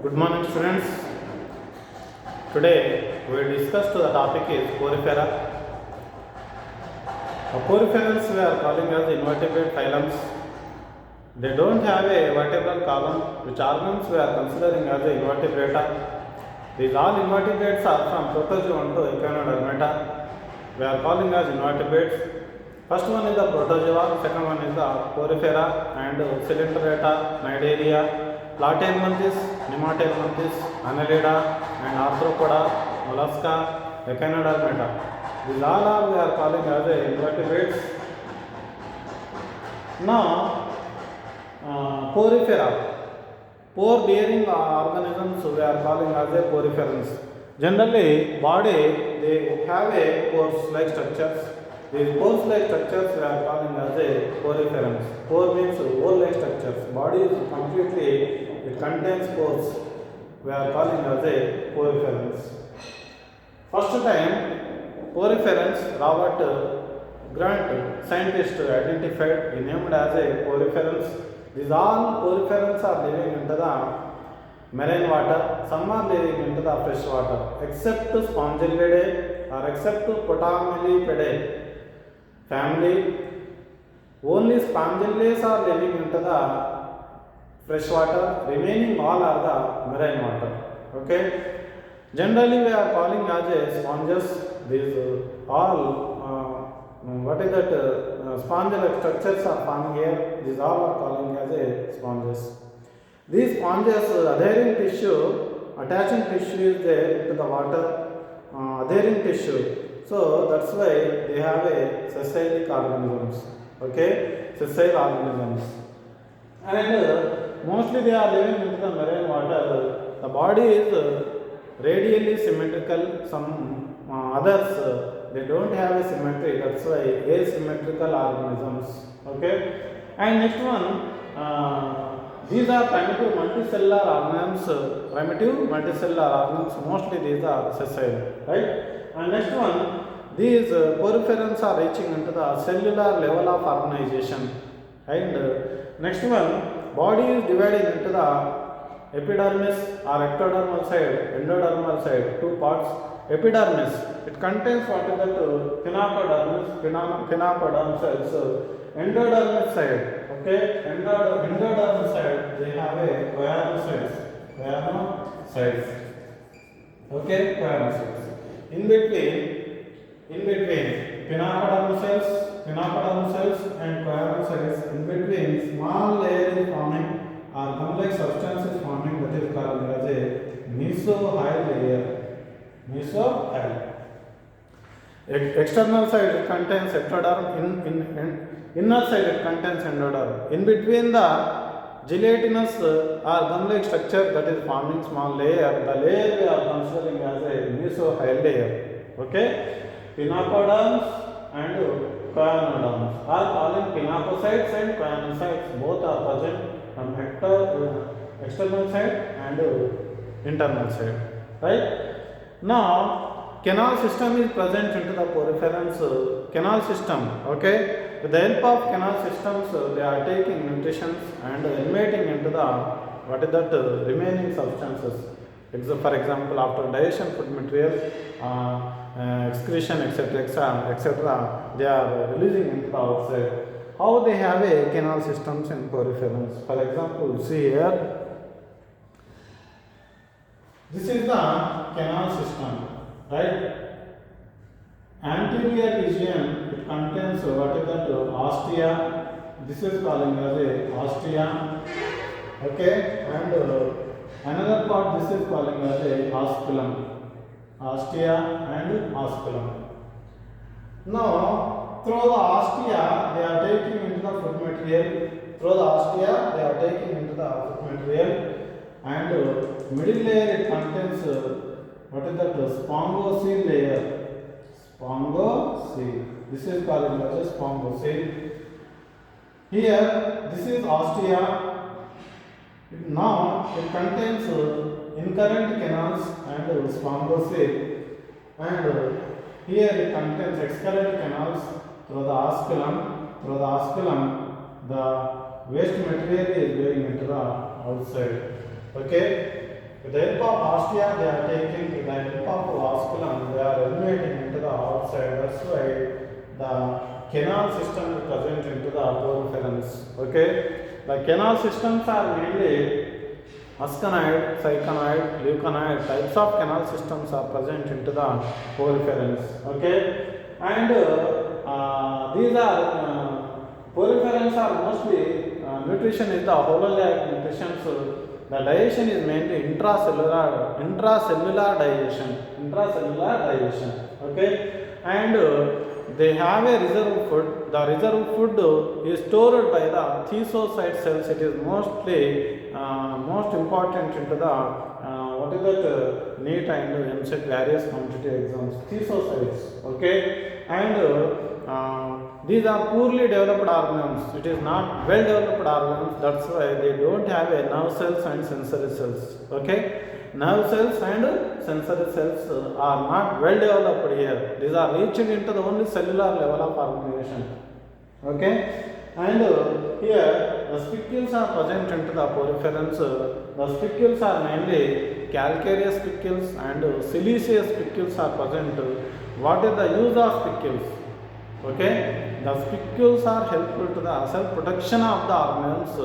Good morning, students. Today we will discuss to the topic is porifera. Poriferans we are calling as invertebrate phylums. They don't have a vertebral column, which organs we are considering as a invertebrata. These all invertebrates are from protozoan to echinodermata. We are calling as invertebrates. First one is the protozoa, second one is the porifera and cylinderata, cnidaria, platyhelminthes, nematelminthes, annelida and arthropoda, mollusca, echinodermata. These all are we are calling as a invertebrates. Now, porifera. Pore bearing organisms we are calling as a poriferans. Generally, body they have a pores like structures. These pores like structures we are calling as a poriferans. Pore means hole like structures. Body is completely, it contains pores. We are calling as a poriferans. First time, poriferans, Robert Grant, scientist, identified, he named as a poriferans. These all poriferans are living into the marine water, some are living into the fresh water, except Spongillidae or except Potamelidae family. Only Spongillidae are living into the fresh water, remaining all are the marine water. Okay. Generally, we are calling as a sponges. These all what is that sponge-like structures are found here. These all are calling as a sponges. These sponges adhering tissue, attaching tissue is there to the water, adhering tissue. So that's why they have a sessile organisms. Okay, sessile organisms, and mostly they are living into the marine water. The body is radially symmetrical. Some others they don't have a symmetry. That's why asymmetrical organisms. Okay, and next one. These are primitive multicellular organisms. Mostly these are sessile, right? And next one, these poriferans are reaching into the cellular level of organization. And next one, body is divided into the epidermis or ectodermal side, endodermal side, two parts. Epidermis, it contains what is that pinacoderm cells. Endodermis side, okay, endodermis side, they have a choanocytes, okay, choanocytes. In between pinacoderm cells and choanocytes, in between small layer is forming or gum-like substance is forming, that is called as a mesohyl layer. Mesohyl. External side it contains ectoderm, inner side it contains endoderm. In between the gelatinous or gum-like structure that is forming small layer, the layer we are considering as a mesohyl layer. Okay, pinacoderms and choanoderms are calling pinacocytes and choanocytes. Both are present from external side and internal side. Right? Now, canal system is present into the poriferans. Canal system, okay. With the help of canal systems, they are taking nutrition and eliminating into the what is that remaining substances. For example, after digestion, food material, excretion, etc., they are releasing into the outside. How they have a canal systems in poriferans? For example, see here. This is the canal system, right? Anterior region, it contains what is that ostia. This is calling as a ostia, okay, and another part this is calling as a osculum, ostia and osculum. Now, through the ostia, they are taking into the food material. Through the ostia, they are taking into the food material, and middle layer it contains what is that spongocoel layer. Spongocoel. This is called as spongocoel. Here, this is ostia. Now, it contains incurrent canals and spongocoel, and here it contains excurrent canals through the osculum. Through the osculum, the waste material is going into the outside. Okay, With the help of ostia, they are taking, with the help of vasculum, they are eliminating into the outside. That's why the canal system is present into the poriferans. Okay, the canal systems are mainly ascanide, cycanoid, leucanoid types of canal systems are present into the poriferans. Okay, and these are poriferans are mostly nutrition is the hololaic nutrition. So the digestion is mainly intracellular digestion. Okay, and they have a reserve food. The reserve food is stored by the thisocyte cells. It is mostly most important into the what is that NEET and MCET various competitive exams. Thisocytes. Okay, and these are poorly developed organs. It is not well developed organs. That's why they don't have a nerve cells and sensory cells. Okay, nerve cells and sensory cells are not well developed here. These are reached into the only cellular level of organization. Okay, and here the spicules are present into the poriferans. The spicules are mainly calcareous spicules and siliceous spicules are present. What is the use of spicules? Okay, the spicules are helpful to the self-protection of the organs,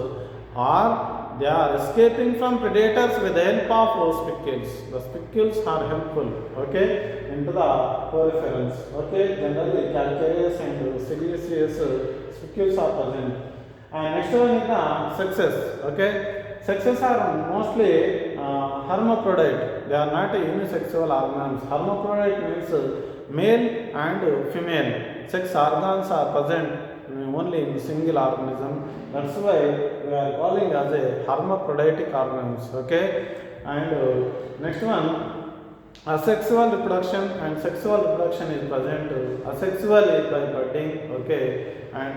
or they are escaping from predators with the help of spicules. The spicules are helpful, okay, into the poriferans. Okay, generally calcareous and siliceous spicules are present. And next one is the sexes. Okay, sexes are mostly hermaphrodite. They are not unisexual organs. Hermaphrodite means male and female. Sex organs are present only in single organism. That's why we are calling as a hermaphroditic organs. Okay, and next one, asexual reproduction and sexual reproduction is present. Asexual is by budding. Okay, and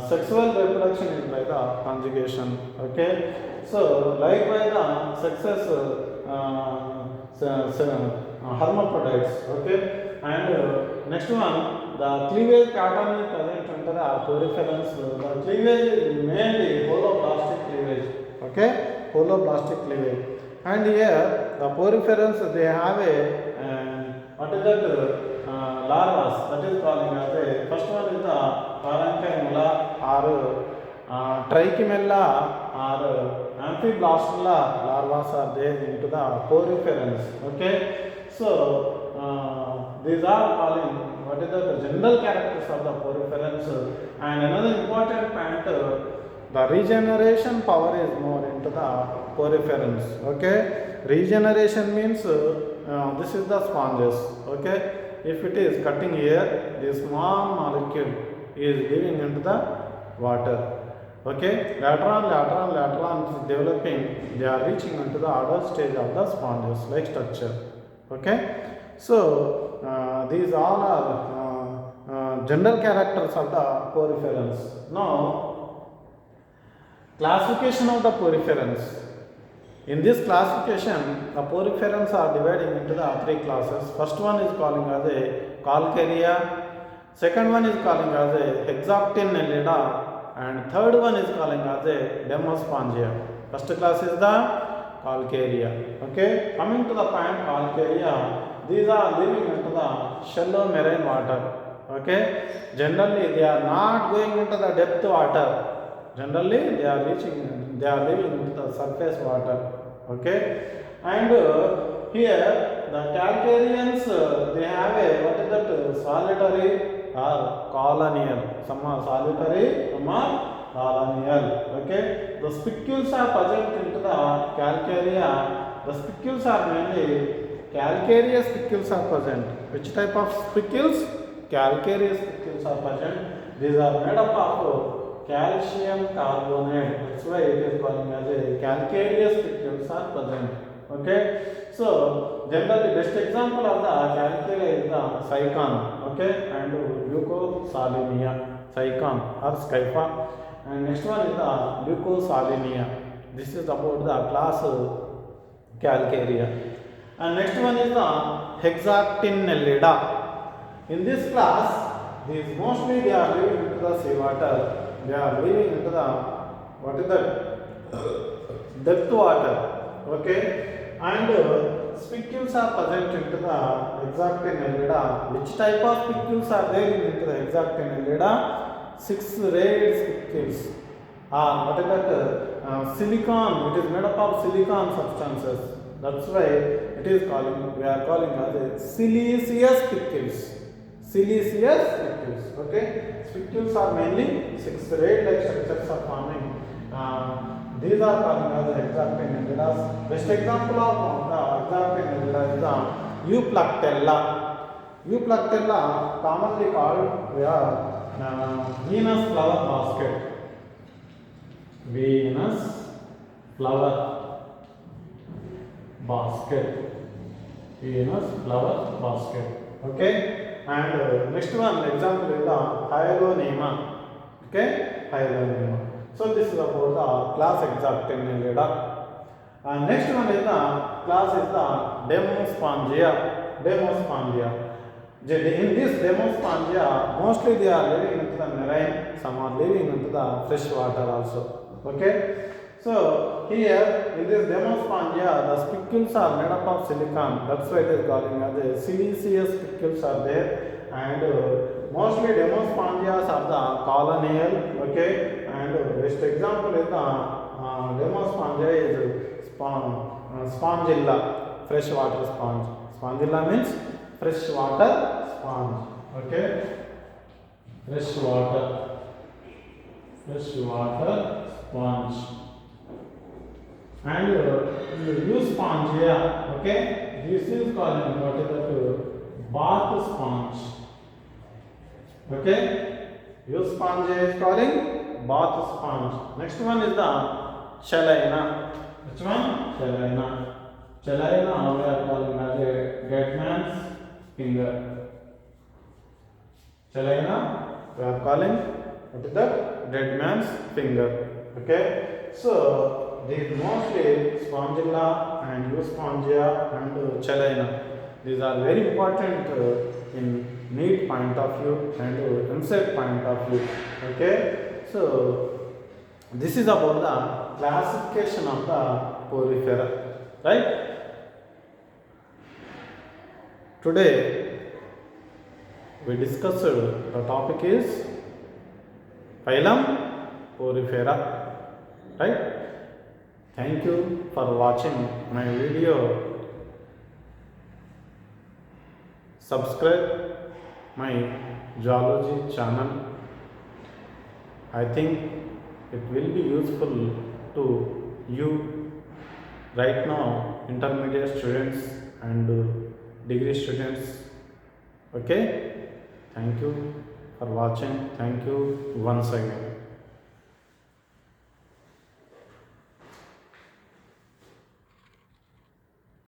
sexual reproduction is by the conjugation. Okay, so likewise the sexes hermaphrodites. Okay, and next one, the cleavage pattern is present under the poriferans. The cleavage is mainly holoblastic cleavage. Okay, holoblastic cleavage. And here the poriferans, they have a what is that larvas, that is calling as a, first one is the parenchyma or trichimella or amphiblastula larvas are there into the poriferans. Okay, so these are calling what is the general characters of the poriferans. And another important point, the regeneration power is more into the poriferans. Okay, regeneration means this is the sponges. Okay, if it is cutting here, this small molecule is giving into the water. Okay, later on it is developing, they are reaching into the adult stage of the sponges like structure. Okay, so these all are general characters of the poriferans. Now, classification of the poriferans. In this classification, the poriferans are dividing into the three classes. First one is calling as a calcarea, second one is calling as a hexactinellida, and third one is calling as a demospongia. First class is the calcarea. Okay, coming to the point, calcarea, these are living into the shallow marine water. Okay, generally they are not going into the depth water. Generally they are living into the surface water. Okay, and here the calcareans, they have a what is that solitary or colonial. Some are solitary, some are colonial. Okay, the spicules are present into the calcarea. The spicules are mainly calcareous spicules are present. Which type of spicules? Calcareous spicules are present. These are made up of calcium carbonate. That's why it is calling as a calcareous spicules are present. Okay, so generally best example of the calcarea is the cycon. Okay, and leucosalinea, cycon or scypha. And next one is the leucosalinea. This is about the class calcarea. And next one is the hexactinellida. In this class, these mostly they are living into the seawater. They are living into the what is that depth water. Okay, and spicules are present into the exactinellida. Which type of spicules are there into the exactinellida? 6 rayed spicules. What is that? Silicon. It is made up of silicon substances. That's why it is calling. We are calling as siliceous spicules. Siliceous spicules. Okay, spicules are mainly 6 rayed-like structures are forming. These are called as exactinellidas. Best example of the exactinellida is the Eupluctella. Eupluctella, commonly called Venus flower basket. Venus flower basket. Venus flower basket. Okay, and next one example is the Hyalonema. Okay, Hyalonema. So this is about the class exactinellida. Next one is the class is the Demospongia. Demospongia. In this Demospongia, mostly they are living into the marine. Some are living into the fresh water also. Okay. So here in this Demospongia, the spicules are made up of silicon. That's why it is calling as the siliceous spicules are there, and mostly Demospongias are the colonial. Okay. And best example is the Demospongia is spongilla, freshwater sponge. Spongilla means freshwater sponge. Okay, freshwater sponge. And Euspongia. Okay, this is called what is that? Bath sponge. Okay, Euspongia is calling bath sponge. Next one is the Chelina. Which one? Chelina. Chelina we are calling as a dead man's finger. Chelina we are calling what is that? Dead man's finger. Okay. So these mostly spongilla and Euspongia and Chelina. These are very important in NEET point of view and MSET point of view. Okay. So this is about the classification of the porifera, right? Today we discussed the topic is phylum porifera, right? Thank you for watching my video. Subscribe my zoology channel. I think it will be useful to you right now, intermediate students and degree students. Okay, thank you for watching. Thank you once again.